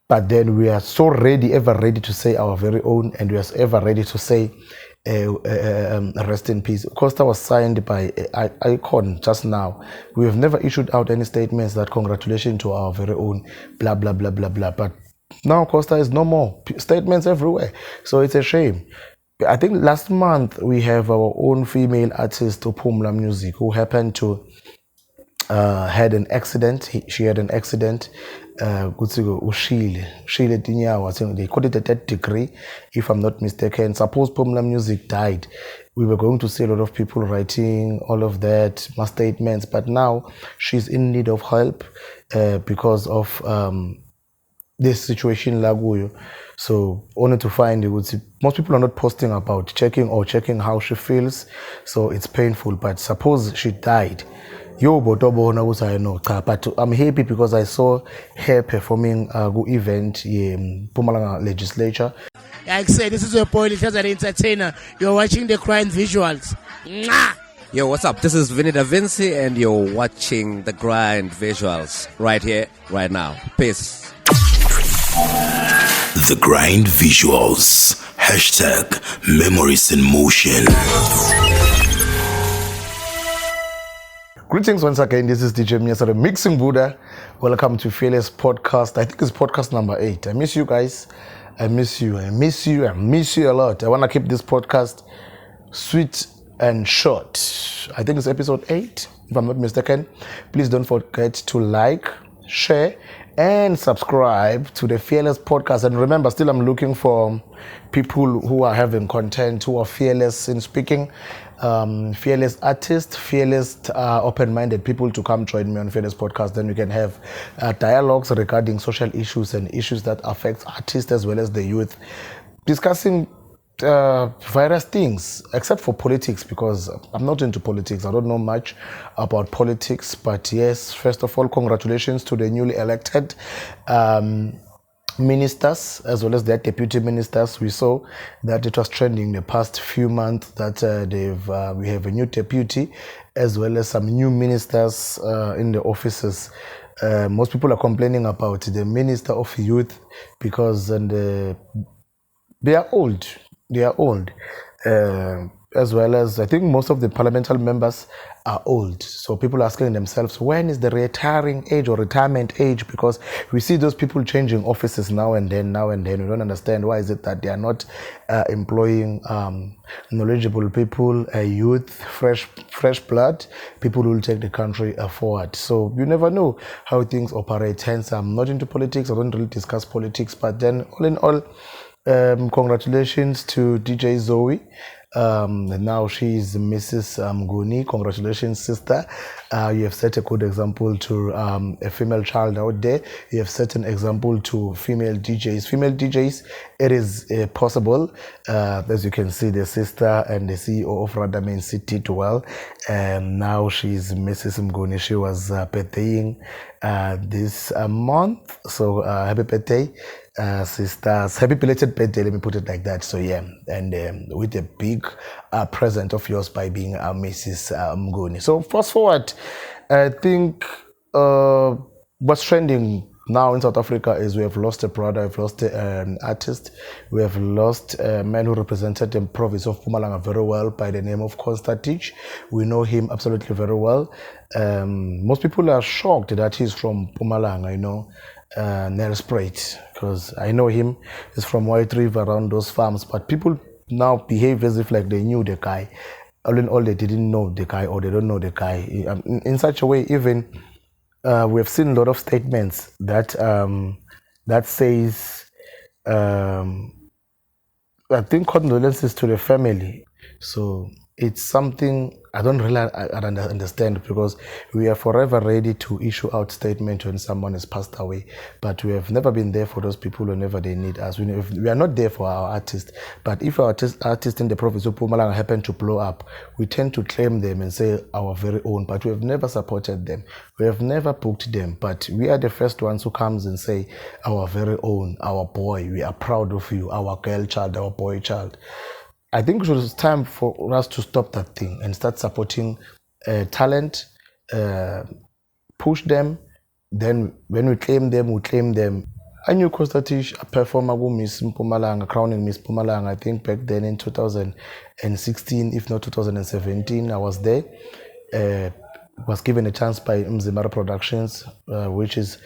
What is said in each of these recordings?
But then we are so ready, ever ready to say our very own, and we are ever ready to say rest in peace. Costa was signed by Icon just now. We have never issued out any statements that congratulations to our very own, blah, blah, blah, blah, blah. But now Costa is no more. Statements everywhere. So it's a shame. I think last month we have our own female artist, Phumla Music, who happened to had an accident. She had an accident. Ushile Tinyawa, I think they called it a third degree, if I'm not mistaken. Suppose Phumla Music died, we were going to see a lot of people writing all of that, my statements. But now she's in need of help because of this situation laguyo. So only to find it would see most people are not posting about checking how she feels. So it's painful. But suppose she died. Yo botobo na usa I know. But I'm happy because I saw her performing a good event in Mpumalanga legislature. Like I said, this is your boy, as an entertainer. You're watching the Grind Visuals. Mwah! Yo, what's up? This is Vinny Da Vinci, and you're watching the Grind Visuals right here, right now. Peace. The Grind Visuals. Hashtag Memories in Motion. Greetings once again. This is DJ Mnyasa, the Mixing Buddha. Welcome to Fearless Podcast. I think it's podcast number 8. I miss you guys. I miss you a lot. I want to keep this podcast sweet and short. I think it's episode 8, if I'm not mistaken. Please don't forget to like, share, and subscribe to the Fearless Podcast. And remember, still I'm looking for people who are having content, who are fearless in speaking, fearless artists, fearless open-minded people to come join me on Fearless Podcast. Then we can have dialogues regarding social issues and issues that affect artists as well as the youth, discussing various things, except for politics, because I'm not into politics. I don't know much about politics. But yes, first of all, congratulations to the newly elected ministers as well as their deputy ministers. We saw that it was trending the past few months that we have a new deputy as well as some new ministers in the offices. Most people are complaining about the Minister of Youth because they are old. As well as I think most of the parliamentary members are old. So people are asking themselves, when is the retiring age or retirement age? Because we see those people changing offices now and then. We don't understand why is it that they are not employing knowledgeable people, youth, fresh blood, people who will take the country forward. So you never know how things operate. Hence, I'm not into politics. I don't really discuss politics. But then all in all, congratulations to DJ Zoe. Now she's Mrs. Mnguni. Congratulations, sister. You have set a good example to a female child out there. You have set an example to female DJs. Female DJs, it is possible. As you can see, the sister and the CEO of Radaman City to well. And now she's Mrs. Mnguni. She was birthdaying this month. So happy birthday. Sisters, happy belated birthday, let me put it like that. So yeah, and with a big present of yours by being Mrs. Mnguni. So fast forward, I think what's trending now in South Africa is we have lost a brother, we've lost an artist, we have lost a man who represented the province of Mpumalanga very well by the name of Costa Titch. We know him absolutely very well. Most people are shocked that he's from Mpumalanga, you know. Nelspruit, because I know him. He's from White River, around those farms. But people now behave as if like they knew the guy. All in all, they didn't know the guy or they don't know the guy. In such a way, even we have seen a lot of statements that that says, I think condolences to the family. So it's something I don't really understand, because we are forever ready to issue out statement when someone has passed away, but we have never been there for those people whenever they need us. We are not there for our artists, but if our artists in the province of Mpumalanga happen to blow up, we tend to claim them and say our very own, but we have never supported them. We have never booked them, but we are the first ones who comes and say our very own, our boy, we are proud of you, our girl child, our boy child. I think it's time for us to stop that thing and start supporting talent, push them. Then when we claim them, I knew Costa Titch perform Miss Mpumalanga, crowning Miss Mpumalanga. I think back then in 2016, if not 2017, I was there. Was given a chance by Mzimara Productions, which is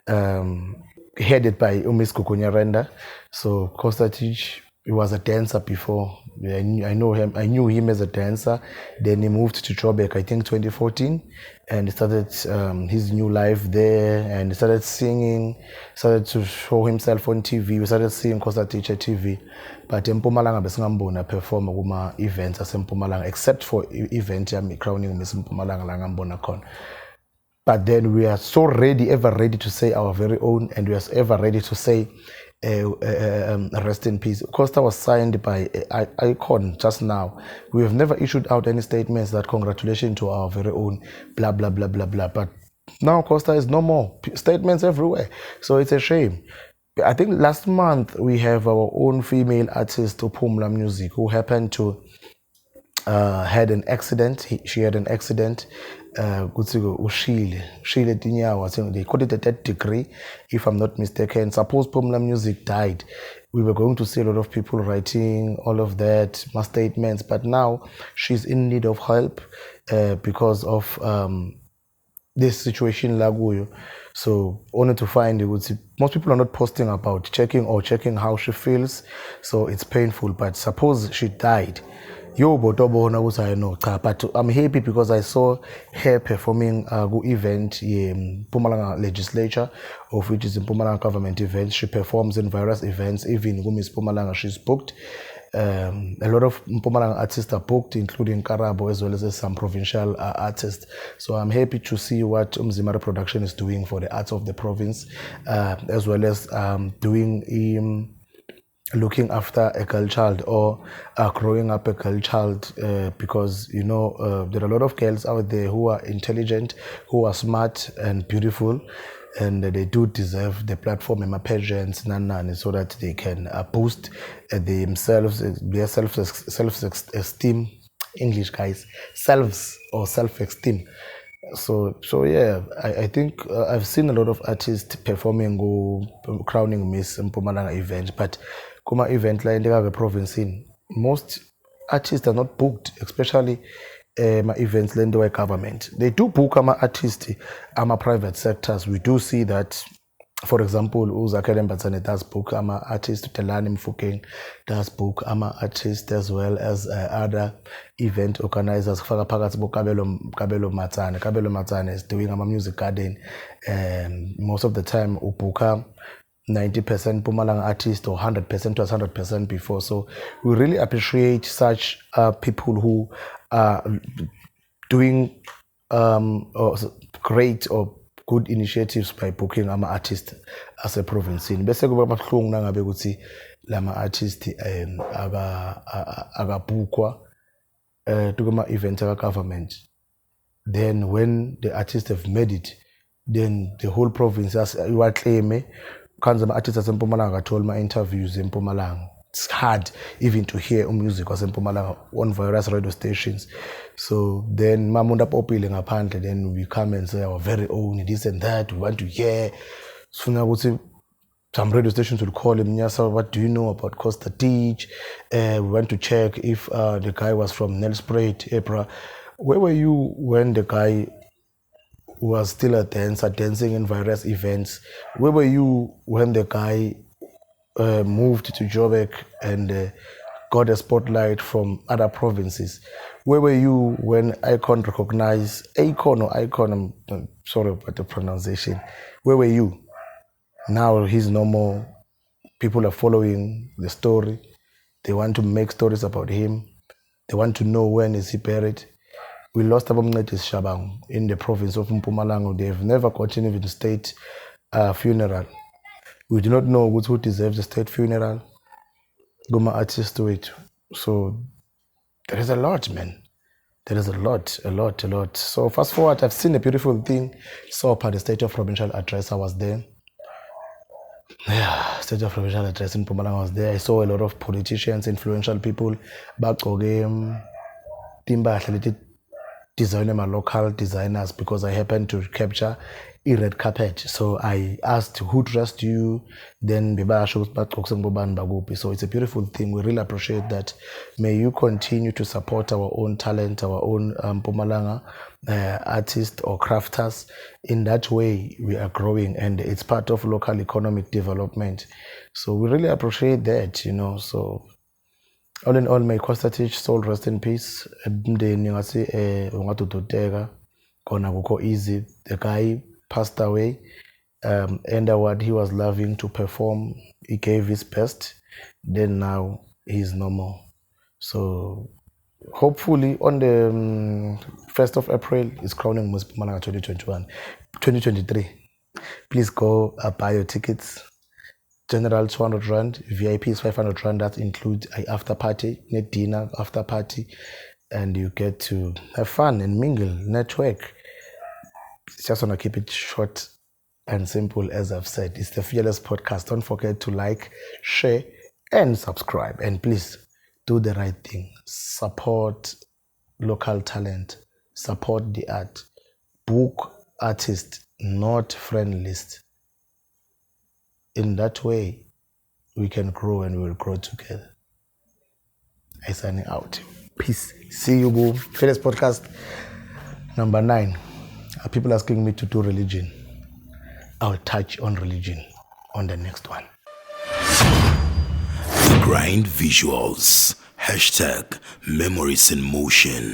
headed by Miss Kukunyarenda. So Costa Titch, he was a dancer before. I knew him as a dancer. Then he moved to Joburg, I think 2014, and he started his new life there. And he started singing, started to show himself on TV. We started seeing Costa Titch at TV. But in Mpumalanga, besingambona perform kuma events as Mpumalanga, except for event yami crowning Miss Mpumalanga la ngambona khona. But then we are so ready, ever ready to say our very own, and we are ever ready to say rest in peace. Costa was signed by Icon just now. We have never issued out any statements that congratulations to our very own, blah, blah, blah, blah, blah. But now Costa is no more. Statements everywhere. So it's a shame. I think last month we have our own female artist, Phumla Music, who happened to had an accident. She had an accident. Ushile Tinyawa, I think they called it a third degree, if I'm not mistaken. Suppose Phumla Music died, we were going to see a lot of people writing all of that, my statements, but now she's in need of help because of this situation Laguyo. So only to find most people are not posting about checking how she feels, so it's painful. But suppose she died, but I'm happy because I saw her performing an event in Mpumalanga legislature, of which is in Mpumalanga government events. She performs in various events, even in Miss Mpumalanga she's booked. A lot of Mpumalanga artists are booked, including Karabo, as well as some provincial artists. So I'm happy to see what Mzimara Production is doing for the arts of the province, as well as doing looking after a girl child or growing up a girl child, because there are a lot of girls out there who are intelligent, who are smart and beautiful, and they do deserve the platform and my pageants so that they can boost themselves, their self-esteem. English, guys, self-esteem. So yeah, I think I've seen a lot of artists performing crowning Miss Mpumalanga event, but kuma event like in the province, most artists are not booked, especially my events led by government. They do book my artists, my private sectors. We do see that. For example, Uzakere Mbatsane does book ama artist, Telani Mfukeng does book ama artist, as well as other event organizers. Kabelo Matane is doing ama music garden, and most of the time ubuka 90% Mpumalanga artist or 100% to 100% before. So we really appreciate such people who are doing great or good initiatives by booking ama artist as a province. Bese kuba mabhlungu nangabe ukuthi lama artist akabukwa to event aka government. Then when the artists have made it, then the whole province as you are claiming kanzama artists in Mpumalanga told my interviews in Mpumalanga. It's hard even to hear music was in Mpumalanga on various radio stations. So then Mamunda Popile ngaphandle, then we come and say our very own this and that, we want to hear. So now some radio stations will call him Mnyasa, what do you know about Costa Titch? We want to check if the guy was from Nelspruit, April. Where were you when the guy was still a dancer, dancing in various events? Where were you when the guy moved to Joburg and got a spotlight from other provinces? Where were you when Icon recognized Icon? I'm sorry about the pronunciation. Where were you? Now he's no more. People are following the story. They want to make stories about him. They want to know when is he buried. We lost Abamnetis Shabang in the province of Mpumalanga. They have never gotten even state funeral. We do not know who deserves a state funeral. Goma artists to it. So there is a lot, man. There is a lot. So fast forward, I've seen a beautiful thing. Saw part the state of provincial address. I was there. Yeah, state of provincial address in Mpumalanga was there. I saw a lot of politicians, influential people. Back game, Timba design my local designers because I happened to capture a red carpet. So I asked who dressed you, then so it's a beautiful thing. We really appreciate that. May you continue to support our own talent, our own Mpumalanga artists or crafters. In that way, we are growing and it's part of local economic development. So we really appreciate that, you know. So all in all, may Costa Titch soul rest in peace. Emndeni ngasi ungadududeka kona kukho easy. The guy passed away. And what he was loving to perform, he gave his best. Then now he's no more. So hopefully on the 1st of April is crowning Mpumalanga 2023. Please go buy your tickets. General 200 rand, VIP is 500 rand. That includes an after party, net dinner, after party, and you get to have fun and mingle, network. Just want to keep it short and simple, as I've said. It's the Fearless Podcast. Don't forget to like, share, and subscribe. And please do the right thing. Support local talent. Support the art. Book artists, not friend list. In that way, we can grow and we will grow together. I'm signing out. Peace. See you, boo. Fearless Podcast number 9. Are people asking me to do religion? I'll touch on religion on the next one. The Grind Visuals. #Memories in Motion.